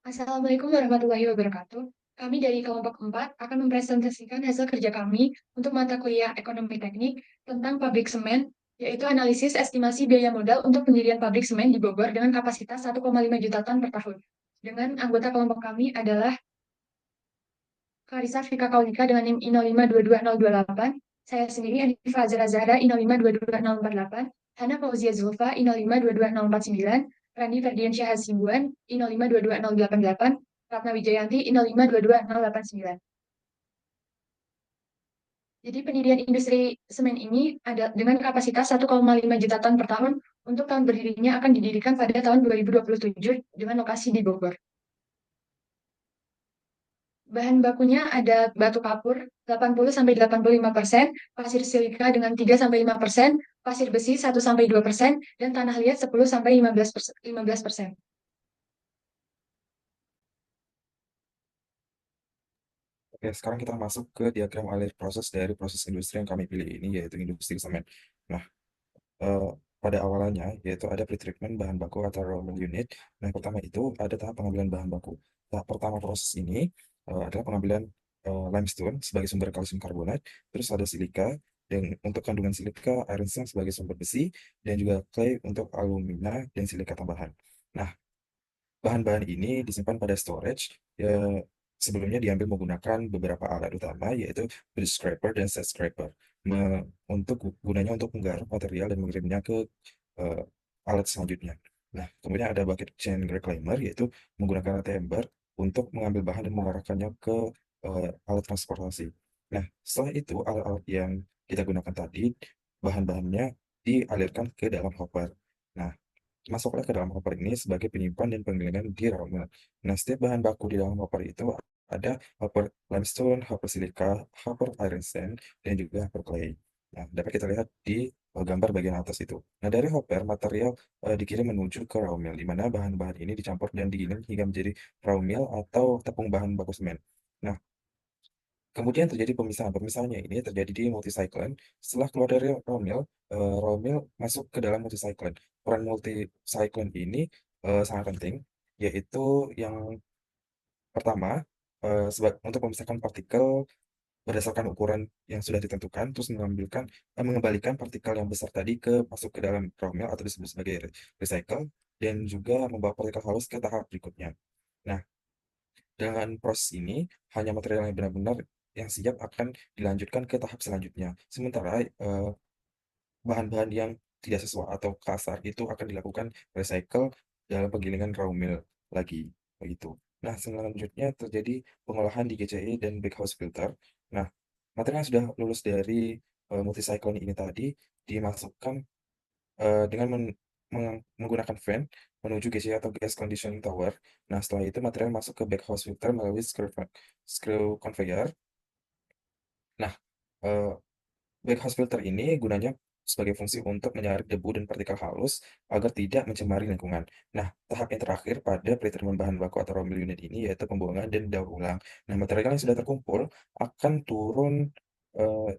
Assalamualaikum warahmatullahi wabarakatuh. Kami dari kelompok 4 akan mempresentasikan hasil kerja kami untuk mata kuliah Ekonomi Teknik tentang pabrik semen, yaitu analisis estimasi biaya modal untuk pendirian pabrik semen di Bogor dengan kapasitas 1,5 juta ton per tahun. Dengan anggota kelompok kami adalah Clarissa Fika Kaulika dengan NIM I0522028, saya sendiri Anifa Azhara Zahra I0522048, Hana Fauzia Zulfa I0522049, Randi Ferdiansyah Hasibuan I0522088, Ratna Wijayanti I0522089. Jadi pendirian industri semen ini ada dengan kapasitas 1,5 juta ton per tahun untuk tahun berdirinya akan didirikan pada tahun 2027 dengan lokasi di Bogor. Bahan bakunya ada batu kapur 80-85%, pasir silika dengan 3-5%, pasir besi 1-2%, dan tanah liat 10-15%. Oke, sekarang kita masuk ke diagram alir proses dari proses industri yang kami pilih ini, yaitu industri semen. Nah, eh, pada awalnya, yaitu ada pretreatment bahan baku atau raw material unit. Nah, pertama itu ada tahap pengambilan bahan baku. Tahap pertama proses ini adalah pengambilan limestone sebagai sumber kalsium karbonat, terus ada silika, dan untuk kandungan silika, iron sand sebagai sumber besi, dan juga clay untuk alumina dan silika tambahan. Nah, bahan-bahan ini disimpan pada storage, sebelumnya diambil menggunakan beberapa alat utama, yaitu bridge scraper dan set scraper. Untuk gunanya untuk menggaruk material dan mengirimnya ke eh, alat selanjutnya. Nah, kemudian ada bucket chain reclaimer, yaitu menggunakan timber untuk mengambil bahan dan mengarahkannya ke alat transportasi. Nah, setelah itu alat-alat yang kita gunakan tadi, bahan-bahannya dialirkan ke dalam hopper. Nah, masuklah ke dalam hopper ini sebagai penyimpan dan penggilingan di raw mill. Nah, setiap bahan baku di dalam hopper itu ada hopper limestone, hopper silika, hopper iron sand, dan juga hopper clay. Nah, dapat kita lihat di gambar bagian atas itu. Nah, dari hopper, material dikirim menuju ke raw mill, di mana bahan-bahan ini dicampur dan digiling hingga menjadi raw mill atau tepung bahan baku semen. Nah, kemudian terjadi pemisahan. Pemisahannya ini terjadi di multicyclone. Setelah keluar dari raw mill masuk ke dalam multicyclone. Peran multicyclone ini sangat penting, yaitu yang pertama, untuk memisahkan partikel berdasarkan ukuran yang sudah ditentukan, terus mengembalikan partikel yang besar tadi masuk ke dalam raw mill atau disebut sebagai recycle, dan juga membawa partikel halus ke tahap berikutnya. Nah, dengan proses ini, hanya material yang benar-benar yang siap akan dilanjutkan ke tahap selanjutnya. Sementara bahan-bahan yang tidak sesuai atau kasar itu akan dilakukan recycle dalam penggilingan raw mill lagi, begitu. Nah, selanjutnya terjadi pengolahan di GCI dan backhouse filter. Nah, material yang sudah lulus dari multicycle ini tadi dimasukkan dengan menggunakan fan menuju GCI atau gas conditioning tower. Nah, setelah itu material masuk ke backhouse filter melalui screw conveyor. Nah, eh, backhouse filter ini gunanya sebagai fungsi untuk menyaring debu dan partikel halus agar tidak mencemari lingkungan. Nah, tahap yang terakhir pada pretreatment bahan baku atau raw mill unit ini yaitu pembuangan dan daur ulang. Nah, material yang sudah terkumpul akan turun eh,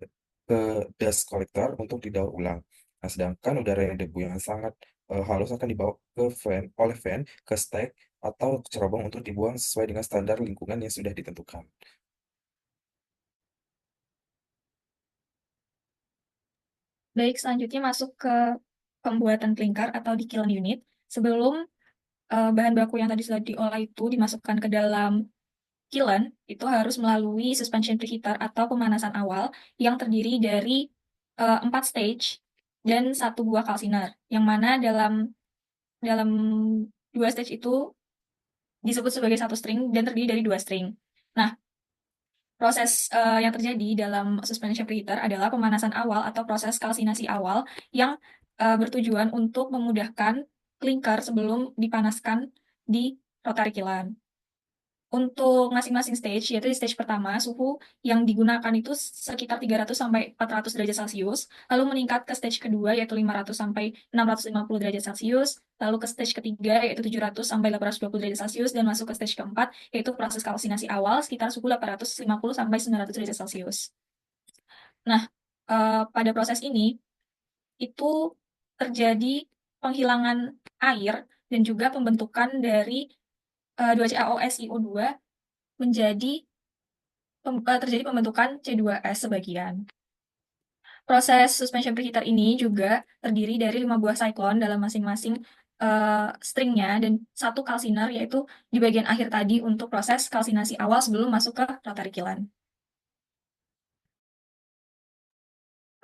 ke dust collector untuk didaur ulang. Nah, sedangkan udara yang debu yang sangat halus akan dibawa oleh fan ke stack atau cerobong untuk dibuang sesuai dengan standar lingkungan yang sudah ditentukan. Baik, selanjutnya masuk ke pembuatan klinker atau di kiln unit. Sebelum bahan baku yang tadi sudah diolah itu dimasukkan ke dalam kiln, itu harus melalui suspension preheater atau pemanasan awal yang terdiri dari 4 stage dan 1 buah kalsiner, yang mana dalam dalam 2 stage itu disebut sebagai 1 string dan terdiri dari 2 string. Nah, proses yang terjadi dalam suspension preheater adalah pemanasan awal atau proses kalsinasi awal yang bertujuan untuk memudahkan klinker sebelum dipanaskan di rotary kiln. Untuk masing-masing stage, yaitu di stage pertama, suhu yang digunakan itu sekitar 300 sampai 400 derajat Celcius, lalu meningkat ke stage kedua, yaitu 500 sampai 650 derajat Celcius, lalu ke stage ketiga, yaitu 700 sampai 820 derajat Celcius, dan masuk ke stage keempat, yaitu proses kalsinasi awal, sekitar suhu 850 sampai 900 derajat Celcius. Nah, pada proses ini, itu terjadi penghilangan air dan juga pembentukan dari 2CaOSiO2 terjadi pembentukan C2S sebagian. Proses suspension preheater ini juga terdiri dari 5 buah cyclone dalam masing-masing stringnya dan 1 calciner, yaitu di bagian akhir tadi untuk proses kalsinasi awal sebelum masuk ke rotary kiln.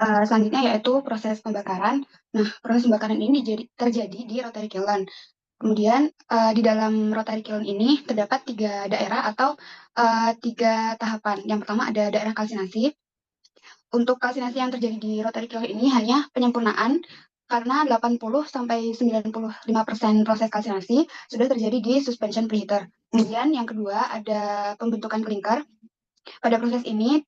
Selanjutnya yaitu proses pembakaran. Nah, proses pembakaran ini terjadi di rotary kiln. Kemudian di dalam rotary kiln ini terdapat 3 daerah atau 3 tahapan. Yang pertama ada daerah kalsinasi. Untuk kalsinasi yang terjadi di rotary kiln ini hanya penyempurnaan karena 80-95% proses kalsinasi sudah terjadi di suspension preheater. Kemudian yang kedua ada pembentukan klinker. Pada proses ini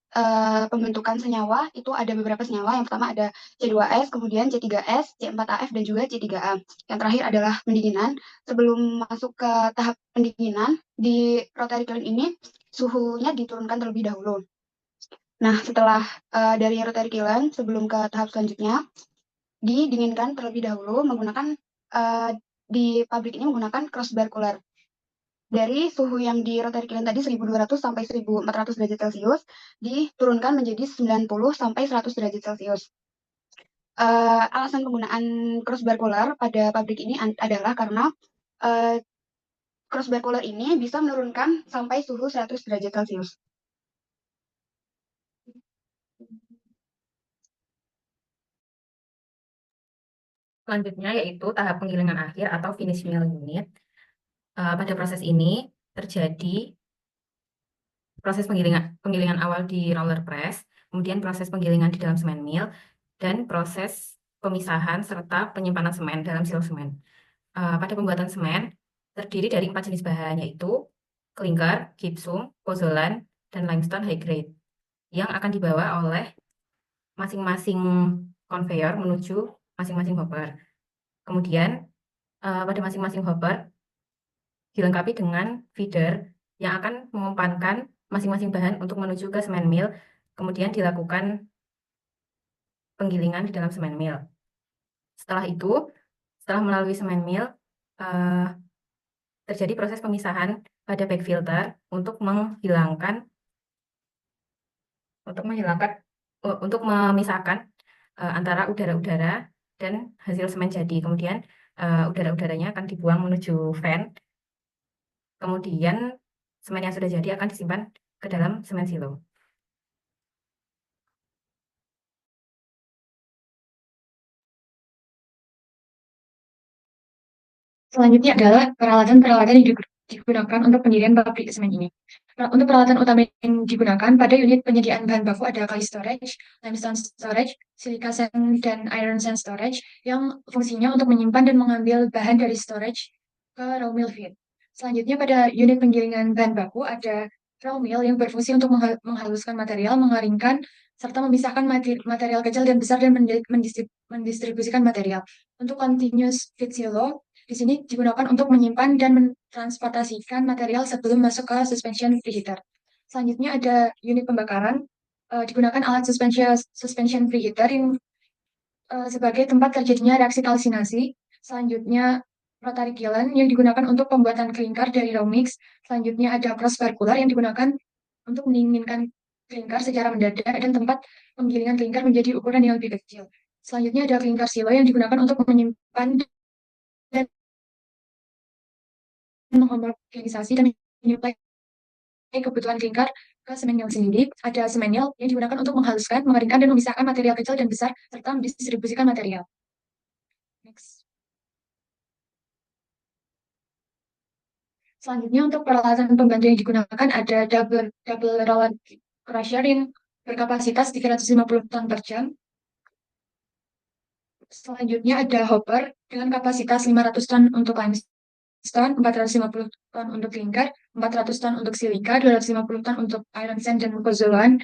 pembentukan senyawa itu ada beberapa senyawa. Yang pertama ada C2S, kemudian C3S, C4AF, dan juga C3A. Yang terakhir adalah pendinginan. Sebelum masuk ke tahap pendinginan, di rotary kiln ini suhunya diturunkan terlebih dahulu. Nah, setelah dari rotary kiln, sebelum ke tahap selanjutnya, didinginkan terlebih dahulu menggunakan di pabrik ini menggunakan crossbar cooler. Dari suhu yang di rotary kiln tadi 1200 sampai 1400 derajat Celcius diturunkan menjadi 90 sampai 100 derajat Celcius. Alasan penggunaan crossbar cooler pada pabrik ini adalah karena crossbar cooler ini bisa menurunkan sampai suhu 100 derajat Celcius. Selanjutnya yaitu tahap penggilingan akhir atau finish mill unit. Pada proses ini terjadi proses penggilingan awal di roller press, kemudian proses penggilingan di dalam semen mill, dan proses pemisahan serta penyimpanan semen dalam silo semen. Pada pembuatan semen terdiri dari 4 jenis bahan, yaitu klinker, gypsum, pozolan, dan limestone high grade yang akan dibawa oleh masing-masing konveyor menuju masing-masing hopper. Kemudian pada masing-masing hopper dilengkapi dengan feeder yang akan mengumpankan masing-masing bahan untuk menuju ke semen mill, kemudian dilakukan penggilingan di dalam semen mill. Setelah itu, setelah melalui semen mill, terjadi proses pemisahan pada bag filter untuk memisahkan antara udara-udara dan hasil semen jadi. Kemudian udara-udaranya akan dibuang menuju fan. Kemudian semen yang sudah jadi akan disimpan ke dalam semen silo. Selanjutnya adalah peralatan-peralatan yang digunakan untuk pendirian pabrik semen ini. Untuk peralatan utama yang digunakan pada unit penyediaan bahan baku ada kali storage, limestone storage, silica sand, dan iron sand storage yang fungsinya untuk menyimpan dan mengambil bahan dari storage ke raw mill feed. Selanjutnya pada unit penggilingan bahan baku ada raw mill yang berfungsi untuk menghaluskan material, mengeringkan, serta memisahkan material kecil dan besar dan mendistribusikan material. Untuk continuous feed silo, di sini digunakan untuk menyimpan dan mentransportasikan material sebelum masuk ke suspension preheater. Selanjutnya ada unit pembakaran. Digunakan alat suspension preheater yang sebagai tempat terjadinya reaksi kalsinasi. Selanjutnya rotary kiln yang digunakan untuk pembuatan klinker dari raw mix. Selanjutnya ada crossbar cooler yang digunakan untuk mendinginkan klinker secara mendadak dan tempat penggilingan klinker menjadi ukuran yang lebih kecil. Selanjutnya ada klinker silo yang digunakan untuk menyimpan dan menghomogenisasi dan menyuplai kebutuhan klinker ke semen mill sendiri. Ada semen mill yang digunakan untuk menghaluskan, mengeringkan, dan memisahkan material kecil dan besar, serta mendistribusikan material. Next. Selanjutnya untuk peralatan pembantu yang digunakan ada double roller crusher yang berkapasitas 350 ton per jam. Selanjutnya ada hopper dengan kapasitas 500 ton untuk limestone, 450 ton untuk klinker, 400 ton untuk silika, 250 ton untuk iron sand dan pozolan,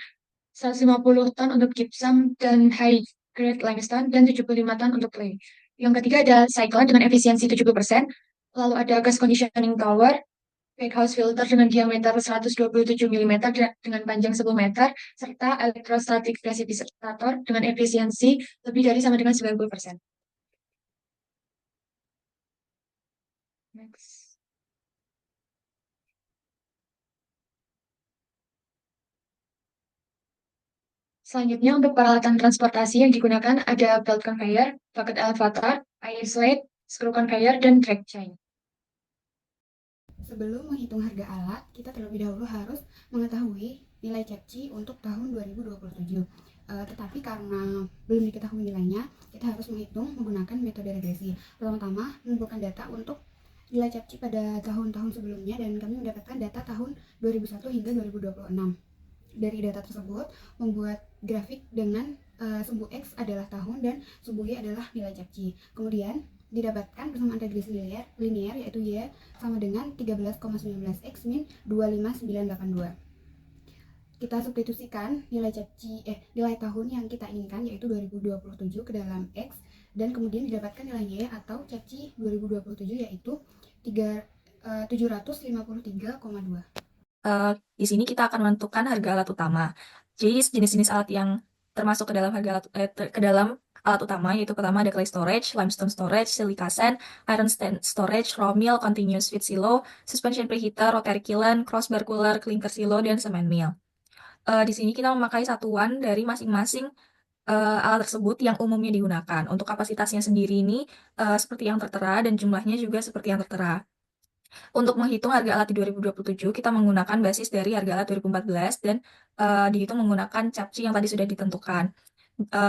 150 ton untuk gypsum dan high grade limestone, dan 75 ton untuk clay. Yang ketiga ada cyclone dengan efisiensi 70%, lalu ada gas conditioning tower, backhouse filter dengan diameter 127 mm dengan panjang 10 meter, serta electrostatic precipitator dengan efisiensi lebih dari sama dengan 90%. Next. Selanjutnya untuk peralatan transportasi yang digunakan ada belt conveyor, bucket elevator, air slide, screw conveyor, dan track chain. Sebelum menghitung harga alat, kita terlebih dahulu harus mengetahui nilai CEPCI untuk tahun 2027. Tetapi karena belum diketahui nilainya, kita harus menghitung menggunakan metode regresi. Pertama-tama, mengumpulkan data untuk nilai CEPCI pada tahun-tahun sebelumnya, dan kami mendapatkan data tahun 2001 hingga 2026. Dari data tersebut, membuat grafik dengan sumbu X adalah tahun dan sumbu Y adalah nilai CEPCI. Kemudian didapatkan persamaan regresi linear yaitu Y sama dengan 13,19 X min 25982. Kita substitusikan nilai CEPCI nilai tahun yang kita inginkan yaitu 2027 ke dalam X, dan kemudian didapatkan nilai Y atau CEPCI 2027 yaitu 753,2. Di sini kita akan menentukan harga alat utama. Jadi jenis-jenis alat yang termasuk ke dalam ke dalam alat utama yaitu pertama ada clay storage, limestone storage, silica sand, iron storage, raw mill, continuous feed silo, suspension preheater, rotary kiln, crossbar cooler, clinker silo, dan cement mill. Di sini kita memakai satuan dari masing-masing alat tersebut yang umumnya digunakan. Untuk kapasitasnya sendiri ini seperti yang tertera dan jumlahnya juga seperti yang tertera. Untuk menghitung harga alat di 2027, kita menggunakan basis dari harga alat 2014 dan dihitung menggunakan CEPCI yang tadi sudah ditentukan.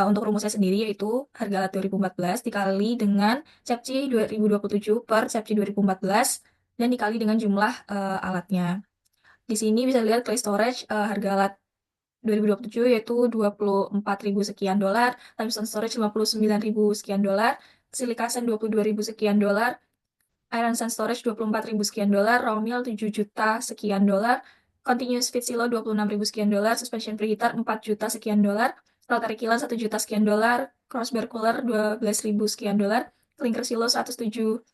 Untuk rumusnya sendiri yaitu harga alat 2014 dikali dengan CEPCI 2027 per CEPCI 2014 dan dikali dengan jumlah alatnya. Di sini bisa dilihat clay storage harga alat 2027 yaitu 24.000 sekian dolar, limestone storage 59.000 sekian dolar, silica sand 22.000 sekian dolar, iron sand storage 24.000 sekian dolar, raw mill 7 juta sekian dolar, continuous feed silo 26.000 sekian dolar, suspension preheater 4 juta sekian dolar, rotary kiln 1 juta sekian dolar, crossbar cooler 12.000 sekian dolar, clinker silo 107.000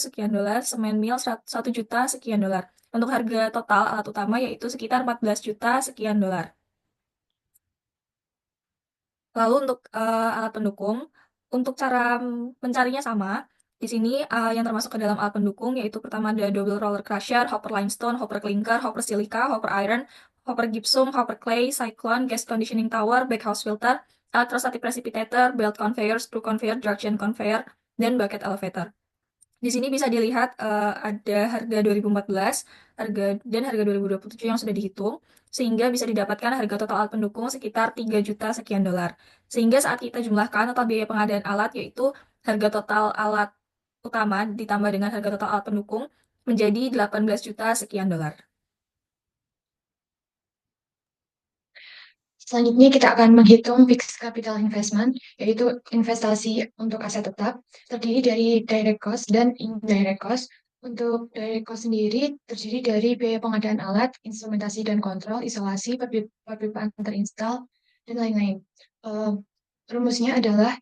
sekian dolar, cement mill 1 juta sekian dolar. Untuk harga total alat utama yaitu sekitar 14 juta sekian dolar. Lalu untuk alat pendukung, untuk cara mencarinya sama. Di sini yang termasuk ke dalam alat pendukung yaitu pertama ada double roller crusher, hopper limestone, hopper clinker, hopper silica, hopper iron, hopper gypsum, hopper clay, cyclone, gas conditioning tower, backhouse filter, electrostatic precipitator, belt conveyor, screw conveyor, junction conveyor, dan bucket elevator. Di sini bisa dilihat ada harga 2014 dan harga 2027 yang sudah dihitung, sehingga bisa didapatkan harga total alat pendukung sekitar 3 juta sekian dolar. Sehingga saat kita jumlahkan total biaya pengadaan alat, yaitu harga total alat utama ditambah dengan harga total alat pendukung, menjadi 18 juta sekian dolar. Selanjutnya kita akan menghitung fixed capital investment, yaitu investasi untuk aset tetap, terdiri dari direct cost dan indirect cost. Untuk direct cost sendiri terdiri dari biaya pengadaan alat, instrumentasi dan kontrol, isolasi, perpipaan terinstall, dan lain-lain. Rumusnya adalah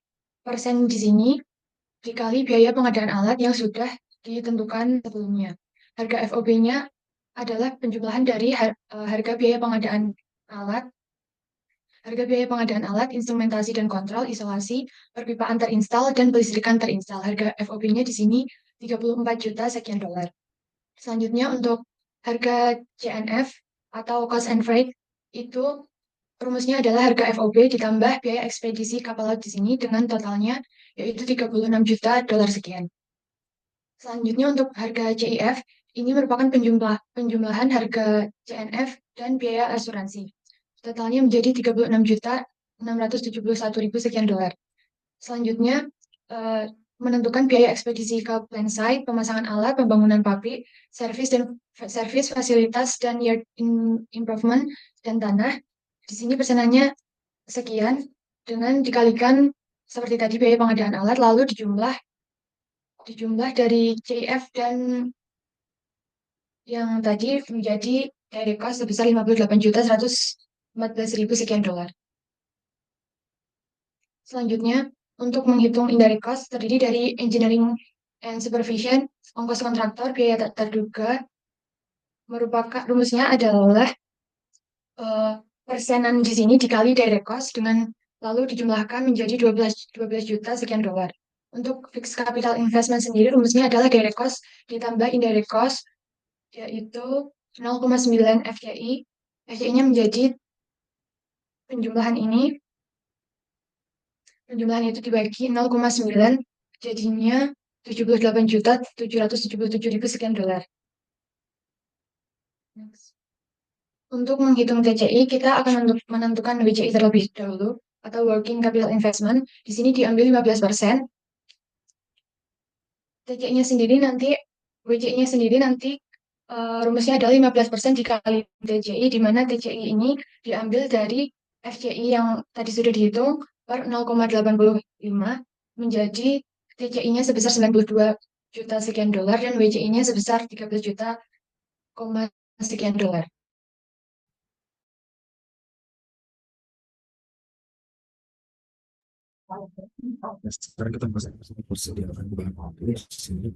persen di sini dikali biaya pengadaan alat yang sudah ditentukan sebelumnya. Harga FOB-nya adalah penjumlahan dari harga biaya pengadaan alat, instrumentasi dan kontrol, isolasi, perpipaan terinstall, dan pelistrikan terinstall. Harga FOB-nya di sini 34 juta sekian dolar. Selanjutnya untuk harga CNF atau cost and freight itu rumusnya adalah harga FOB ditambah biaya ekspedisi kapal laut di sini dengan totalnya yaitu 36 juta dolar sekian. Selanjutnya untuk harga CIF ini merupakan penjumlahan harga CNF dan biaya asuransi. Totalnya menjadi 36.671.000 sekian dolar. Selanjutnya menentukan biaya ekspedisi ke plant site, pemasangan alat, pembangunan pabrik, servis fasilitas dan yard improvement dan tanah. Di sini persenannya sekian dengan dikalikan seperti tadi biaya pengadaan alat lalu dijumlah dari CIF dan yang tadi menjadi direct cost sebesar 58.114.000 sekian dolar. Selanjutnya, untuk menghitung indirect cost terdiri dari engineering and supervision, ongkos kontraktor, biaya tak terduga, merupakan rumusnya adalah persenan di sini dikali direct cost dengan lalu dijumlahkan menjadi 12 juta sekian dolar. Untuk fixed capital investment sendiri rumusnya adalah direct cost ditambah indirect cost yaitu 0,9 FCI. FCI-nya menjadi penjumlahan itu dibagi 0,9 jadinya 78.777.000 sekian dolar. Next. Untuk menghitung TCI, kita akan menentukan WCI terlebih dahulu atau Working Capital Investment. Di sini diambil 15%. WCI-nya sendiri nanti rumusnya adalah 15% dikali TCI, di mana TCI ini diambil dari FCI yang tadi sudah dihitung per 0,85 menjadi TCI-nya sebesar 92 juta sekian dolar dan WCI-nya sebesar 13 juta sekian dolar. Sekarang kita masuk ke persediaan bahan baku. Di sini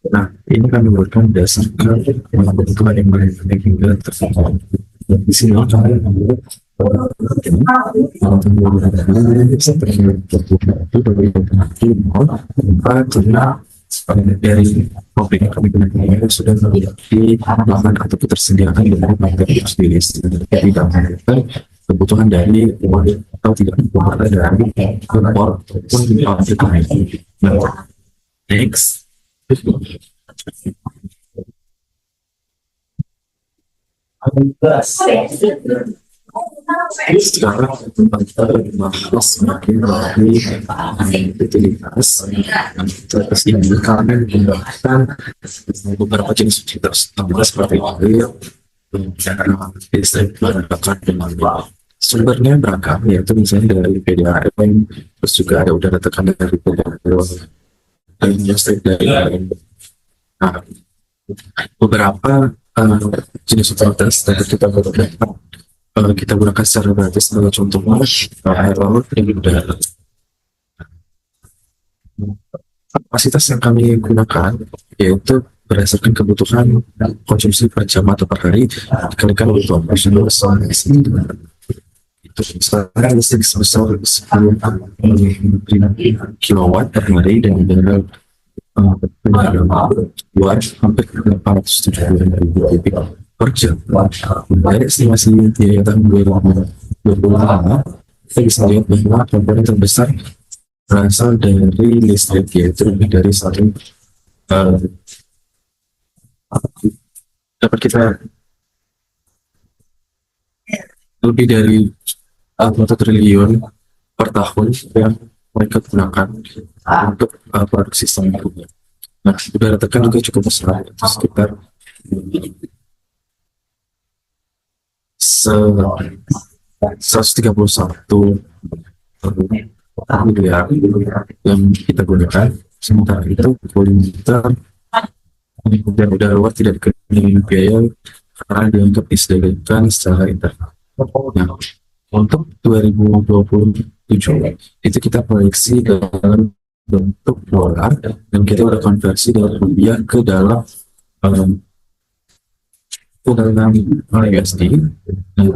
nah, ini kami berikan dasarkan kebutuhan yang baik hingga tercapai. Di sini kami dari topik yang kami gunakan sudah memiliki bahan atau ketersediaan dari market sendiri, tidak menggunakan kebutuhan dari atau tidak menggunakan dari impor ataupun pabrik lain. Nah, next. Sekarang kita bahas semakin dari utilitas. Utilitas ini kami menggunakan beberapa jenis utilitas seperti air, listrik, bahan bakar, dan lain-lain. Sumbernya beragam, yaitu misalnya dari PDAM, terus juga ada udara tekanan dari PDAM, dan listrik dari nah, beberapa jenis utilitas dari kita gunakan secara gratis, sebagai contohnya air laut dan udara. Kapasitas yang kami gunakan yaitu berdasarkan kebutuhan konsumsi per jam atau per hari dikalikan untuk operasional itu misalnya listrik sebesar 10 kilowatt per hari dan udara buat hampir 870.000 kubik per jam. Dari estimasi biaya tahun 2025, kita bisa lihat bahwa komponen terbesar berasal dari listrik, yaitu lebih dari dapat kita lebih dari 1 triliun per tahun yang mereka gunakan untuk produksi sembako. Nah, udara tekan juga cukup besar, itu sekitar 131 miliar yang kita gunakan. Sementara itu polimenter dan udara luar tidak dikenai biaya karena dianggap disediakan secara internal. Nah, untuk 2027 itu kita proyeksi dalam bentuk dolar dan kita udah konversi dari rupiah ke dalam USD. Nah,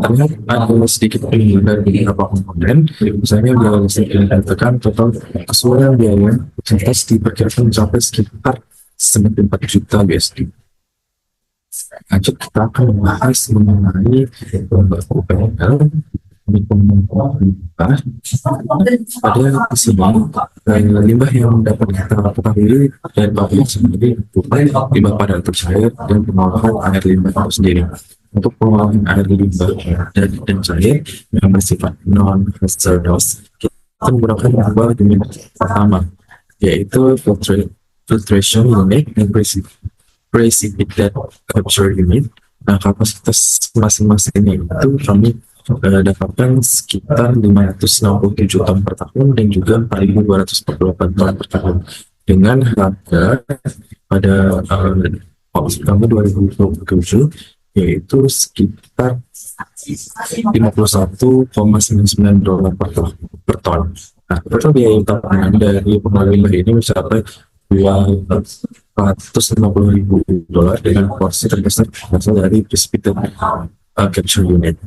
ada sedikit perbedaan dari beberapa komponen. Misalnya biaya listrik yang dikatakan total keseluruhan biaya utilitas diperkirakan mencapai sekitar 94 juta USD. Lanjut, kita akan membahas mengenai baku PNL. Pada di sini limbah yang dapat kita ketahui dari pabrik sendiri limbah padat cair dan pengolahan air limbah itu sendiri. Untuk pengolahan air limbah dan cair yang bersifat non-hazardous, kita menggunakan dua unit pertama, yaitu filtration unit dan precipitate capture unit. Nah, kapasitas masing-masingnya itu kami dapatkan sekitar 567 ton per tahun dan juga 4.248 ton per tahun dengan harga pada tahun 2027 yaitu sekitar 51,99 dolar per ton. Nah, total biaya utama dari pengolahan limbah ini mencapai 250.000 dolar dengan porsi terbesar berasal dari precipitate capture unit.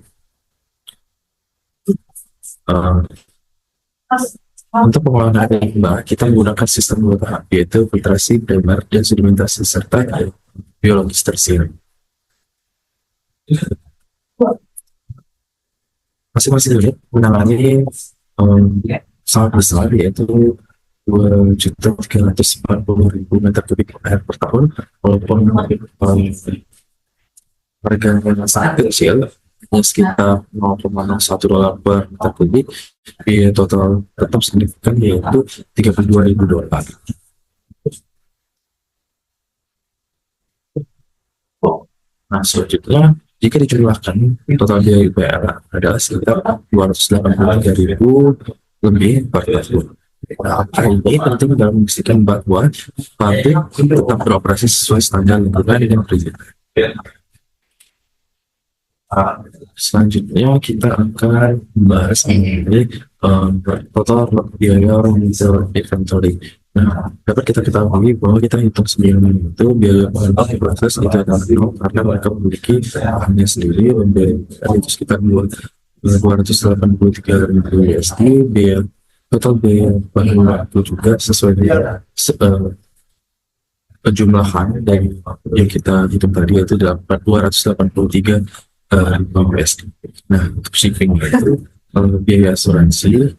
Untuk pengolahan air limbah, kita menggunakan sistem dua tahap, yaitu filtrasi primer dan sedimentasi serta biologis tersier. Masing-masing unit menangani sangat besar, yaitu 2.340.000 meter kubik air per tahun, walaupun harganya sangat kecil, hanya sekitar $0,1 per meter kubik, biaya total tetap signifikan, yaitu $32.000. Nah, selanjutnya, jika dijumlahkan, total biaya UPR adalah sekitar 283.000 lebih per tahun. Nah, angka ini penting dalam memastikan bahwa pabrik tetap beroperasi sesuai standar lingkungan dan perizinan. Selanjutnya kita akan membahas mengenai total biaya reserve inventory. Nah, dapat kita ketahui bahwa kita hitung sebelumnya itu biaya bahan baku proses itu adalah nol karena mereka memiliki bahannya sendiri, dan biaya itu sekitar 283.000 USD. Biaya total biaya bahan baku juga sesuai dengan penjumlahan dari yang kita hitung tadi, yaitu 283 USD. Nah, untuk shipping itu biaya asuransi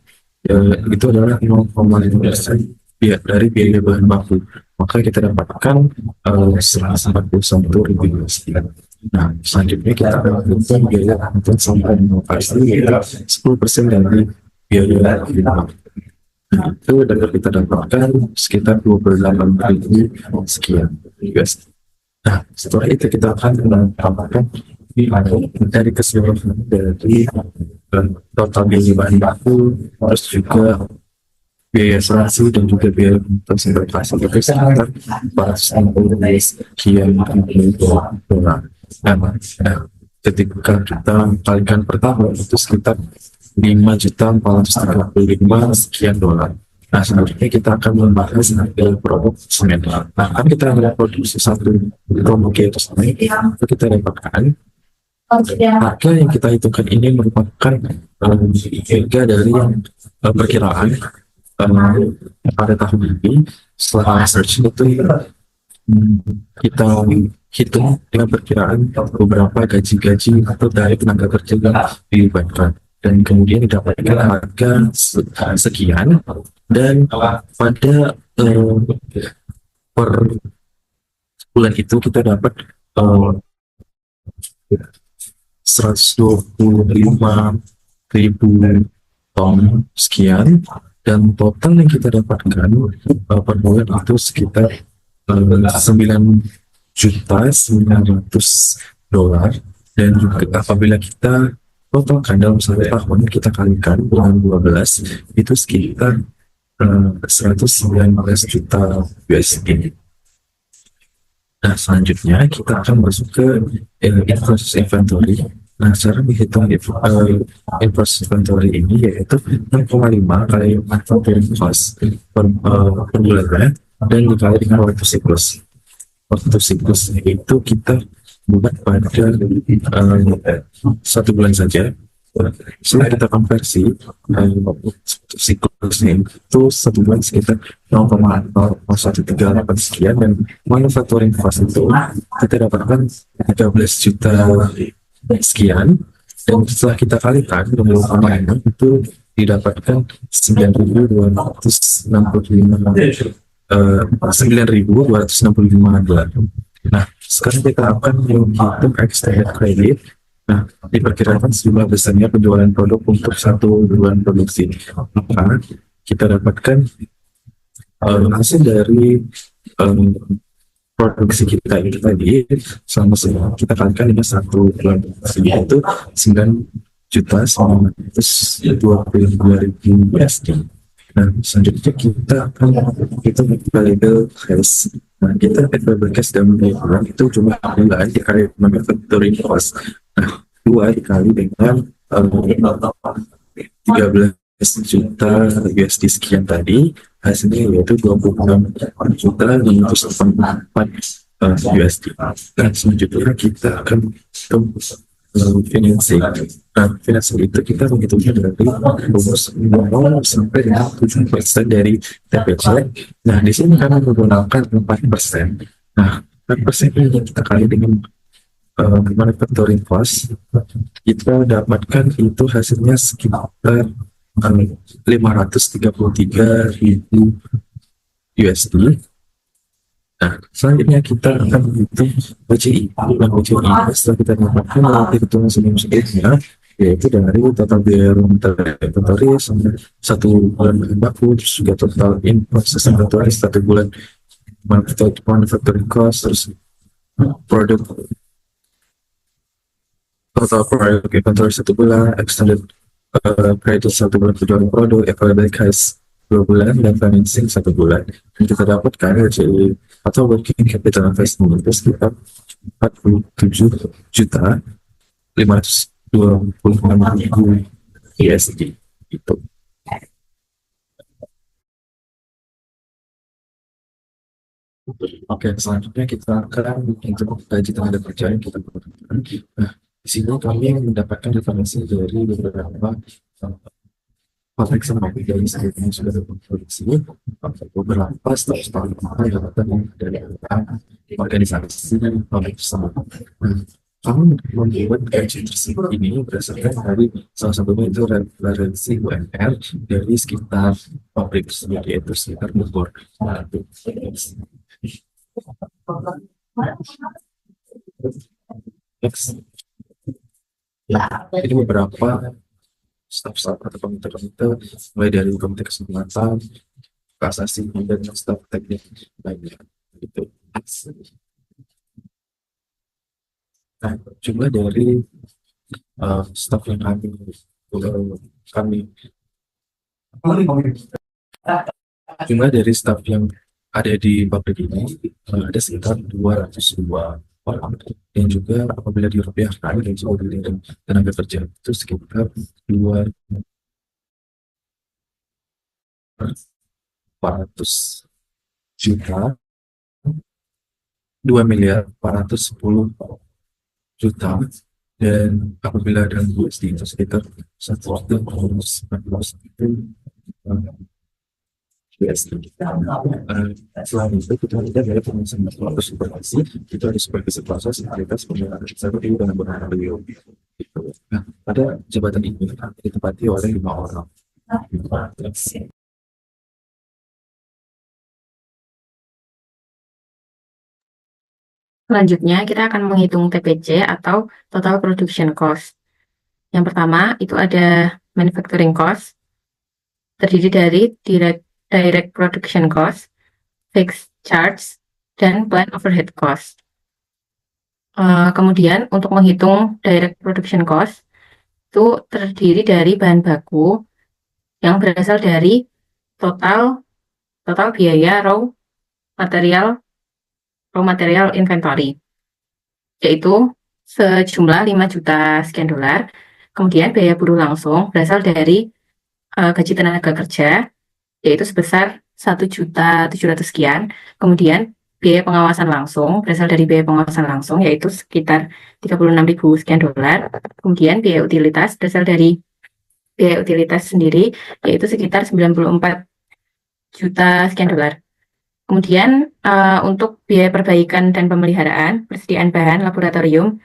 itu adalah 0,5% dari biaya bahan baku, maka kita dapatkan 141.000 USD. Nah, selanjutnya kita menghitung biaya angkutan sampai inovasi, yaitu 10% dari biaya bahan baku. Nah, itu dapat kita dapatkan sekitar 28.000 sekian USD. Nah, setelah itu kita akan menambahkan dari keseluruhan dari total biaya bahan baku, terus juga biaya asuransi dan juga biaya konsentrasi itu sekitar 460 sekian dolar. Nah, ketika kita kalikan per tahun itu sekitar 5.435 sekian dolar. Nah, selanjutnya kita akan membahas harga produk semen. Nah, kan kita memproduksi satu produk yaitu semen, itu kita dapatkan harga yang kita hitungkan ini merupakan harga dari yang perkiraan pada tahun ini. Setelah research itu kita hitung dengan perkiraan beberapa gaji-gaji atau dari tenaga kerja yang dilibatkan, dan kemudian didapatkan harga sekian, dan pada per bulan itu kita dapat 125.000 ton sekian, dan total yang kita dapatkan per bulan itu sekitar $9.900.000. Dan juga apabila kita totalkan dalam satu tahun, kita kalikan dengan 12, itu sekitar 119 juta USD. Nah, selanjutnya kita akan masuk ke in-process inventory. Nah, cara menghitung in-process inventory ini yaitu 6,5 kali manufacturing cost per bulannya, dan dikali dengan waktu siklus. Waktu siklusnya itu kita buat pada 1 bulan saja. Setelah kita konversi siklusnya itu 1 bulan sekitar 0,0138 sekian, dan manufacturing cost itu kita dapatkan 13 juta sekian, dan setelah kita kalikan dengan 0,6 itu didapatkan 9.265 dolar. Nah, sekarang kita akan menghitung extended credit. Nah, diperkirakan sejumlah besarnya penjualan produk untuk 1 bulan produksi. Maka kita dapatkan hasil dari produksi kita ini tadi selama kita kalikan dengan 1 bulan produksi, yaitu 9.922.000 USD. Nah, selanjutnya kita akan variable cash. Nah, kita variable cash dalam bulan itu cuma bulan dikali manufacturing cost. Nah, 2 dikali dengan 13 juta USD sekian tadi, hasilnya yaitu 26.584 USD. Dan selanjutnya kita akan financing. Nah, financing itu kita menghitungnya dari rumus 0 sampai dengan 7% dari TPC. Nah, di sini kami menggunakan 4%. Nah, 4% ini kita kali dengan manufacturing cost, kita dapatkan itu hasilnya sekitar 533.000 USD. Nah, selanjutnya kita akan menghitung BCI. Dan BCI setelah kita dapatkan melalui hitungan sebelum-sebelumnya, yaitu dari total biaya rumah inventory sampai 1 bulan bahan baku, terus juga total in-process inventory 1 bulan, manufacturing cost, terus produk total product inventory 1 bulan, extended credit 1 bulan penjualan produk, available cash 2 bulan, dan financing 1 bulan. Dan kita dapatkan BCI atau working capital investment itu sekitar 47.526.000 USD itu. Oke, selanjutnya kita akan untuk gaji tenaga kerja yang kita butuhkan. Nah, di sini kami mendapatkan referensi dari beberapa pabrik semen yang sudah berproduksi, beberapa staf-staf jabatan yang dari organisasi pabrik semen. Kami membuat gaji tersebut ini berdasarkan dari salah satunya itu referensi UMR dari sekitar pabrik tersebut, yaitu sekitar Bogor. Next. Ya, ini beberapa staf-staf atau komite-komite mulai dari komite keselamatan, kasasi, dan staf teknik lainnya. Gitu. Nah, jumlah dari staf yang jumlah dari staf yang ada di pabrik ini ada sekitar 202 orang, dan juga apabila dirupiahkan dari tenaga kerja itu sekitar 2.400 juta, 2.410 juta, dan apabila ada USD itu sekitar 1.19 USD. Selain itu kita tidak ada pengurusan atau supervisi, itu ada supervisi proses kualitas pemeliharaan seperti dan beberapa beliau. Nah, pada jabatan ini ditempati oleh 5 orang. Selanjutnya, kita akan menghitung TPC atau Total Production Cost. Yang pertama, itu ada Manufacturing Cost, terdiri dari Direct Production Cost, Fixed Charge, dan Plant Overhead Cost. Kemudian, untuk menghitung Direct Production Cost, itu terdiri dari bahan baku yang berasal dari total biaya raw material inventory, yaitu sejumlah 5 juta sekian dolar. Kemudian biaya buruh langsung berasal dari gaji tenaga kerja, yaitu sebesar 1.700.000 sekian. Kemudian biaya pengawasan langsung berasal dari biaya pengawasan langsung, yaitu sekitar 36.000 sekian dolar. Kemudian biaya utilitas berasal dari biaya utilitas sendiri, yaitu sekitar 94 juta sekian dolar. Kemudian untuk biaya perbaikan dan pemeliharaan, persediaan bahan laboratorium,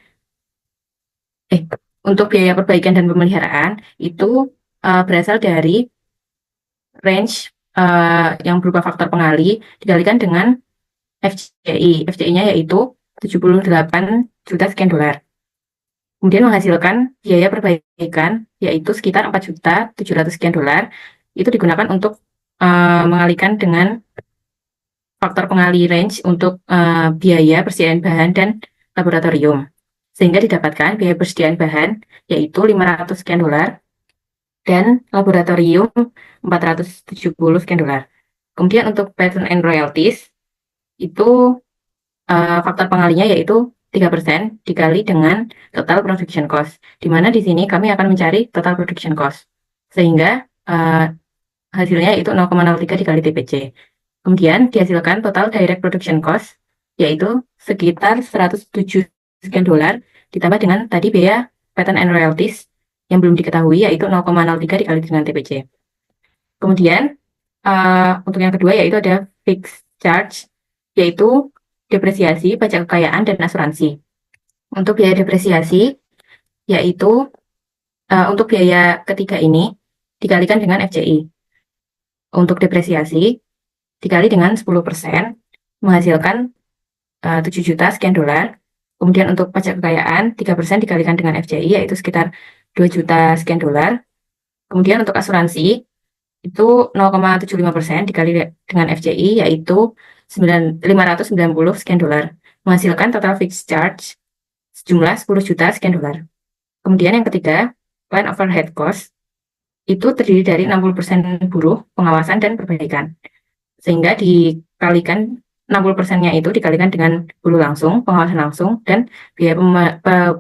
untuk biaya perbaikan dan pemeliharaan itu berasal dari range yang berupa faktor pengali dikalikan dengan FCI. FCI-nya yaitu 78 juta sekian dolar. Kemudian menghasilkan biaya perbaikan yaitu sekitar 4.700.000 sekian dolar. Itu digunakan untuk mengalihkan dengan faktor pengali range untuk biaya persediaan bahan dan laboratorium. Sehingga didapatkan biaya persediaan bahan yaitu 500 sekian dolar dan laboratorium 470 sekian dolar. Kemudian untuk patent and royalties itu faktor pengalinya yaitu 3% dikali dengan total production cost, di mana di sini kami akan mencari total production cost, sehingga hasilnya itu 0,03 dikali TPC. Kemudian dihasilkan total direct production cost, yaitu sekitar 107 sekian dolar, ditambah dengan tadi biaya patent and royalties yang belum diketahui, yaitu 0,03 dikali dengan TPC. Kemudian, untuk yang kedua yaitu ada fixed charge, yaitu depresiasi, pajak kekayaan, dan asuransi. Untuk biaya depresiasi, yaitu untuk biaya ketiga ini dikalikan dengan FCI. Untuk depresiasi dikali dengan 10% menghasilkan 7 juta sekian dolar. Kemudian untuk pajak kekayaan 3% dikalikan dengan FCI yaitu sekitar 2 juta sekian dolar. Kemudian untuk asuransi itu 0,75% dikali dengan FCI yaitu 590 sekian dolar, menghasilkan total fixed charge sejumlah 10 juta sekian dolar. Kemudian yang ketiga, plan overhead cost itu terdiri dari 60% buruh, pengawasan, dan perbaikan. Sehingga dikalikan 60%-nya itu dikalikan dengan buruh langsung, pengawasan langsung, dan biaya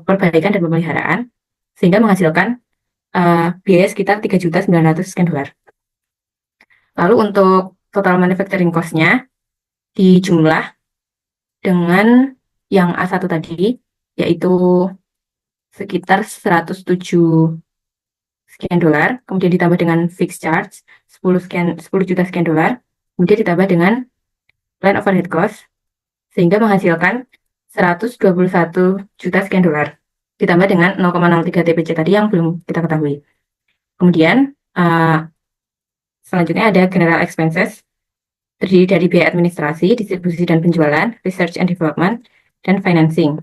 perbaikan dan pemeliharaan, sehingga menghasilkan biaya sekitar 3.900.000 sekian dolar. Lalu untuk total manufacturing cost-nya dijumlah dengan yang A1 tadi, yaitu sekitar 107 sekian dolar, kemudian ditambah dengan fixed charge 10 juta sekian dolar, kemudian ditambah dengan plan overhead cost, sehingga menghasilkan 121 juta sekian dolar, ditambah dengan 0,03 TPC tadi yang belum kita ketahui. Kemudian selanjutnya ada general expenses, terdiri dari biaya administrasi, distribusi dan penjualan, research and development, dan financing.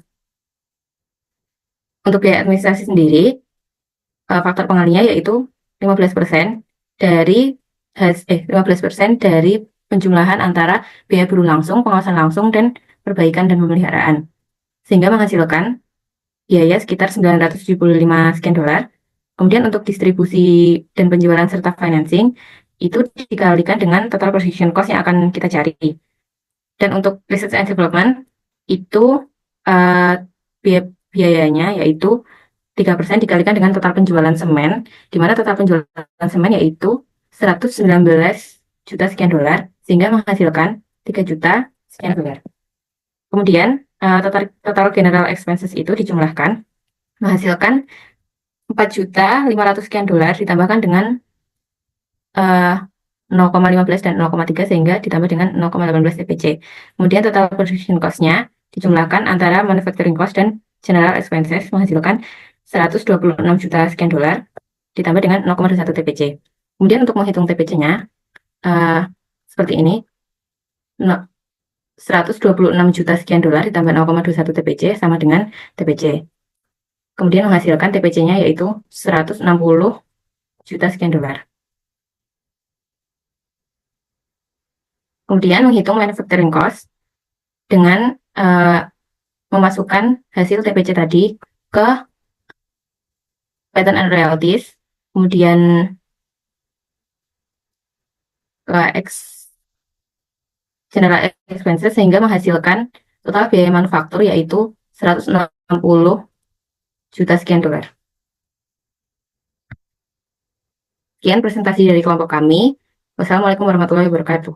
Untuk biaya administrasi sendiri, faktor pengalinya yaitu 15% dari 15% dari penjumlahan antara biaya buruh langsung, pengawasan langsung, dan perbaikan dan pemeliharaan, sehingga menghasilkan biaya sekitar 975 sekian dolar. Kemudian untuk distribusi dan penjualan serta financing itu dikalikan dengan total production cost yang akan kita cari. Dan untuk research and development itu biayanya yaitu 3% dikalikan dengan total penjualan semen, di mana total penjualan semen yaitu 119 juta sekian dolar, sehingga menghasilkan 3 juta sekian dolar. Kemudian total general expenses itu dijumlahkan, menghasilkan 4.500.000 sekian dolar ditambahkan dengan 0,15 dan 0,3 sehingga ditambah dengan 0,18 TPC. Kemudian total production cost-nya dijumlahkan antara manufacturing cost dan general expenses menghasilkan 126 juta sekian dolar ditambah dengan 0,21 TPC. Kemudian untuk menghitung TPC-nya seperti ini, 126 juta sekian dolar ditambah 0,21 TPC sama dengan TPC. Kemudian menghasilkan TPC-nya yaitu 160 juta sekian dolar. Kemudian menghitung manufacturing cost dengan memasukkan hasil TPC tadi ke patent and royalties, kemudian ke general expenses sehingga menghasilkan total biaya manufaktur yaitu 160 juta sekian dolar. Sekian presentasi dari kelompok kami. Wassalamualaikum warahmatullahi wabarakatuh.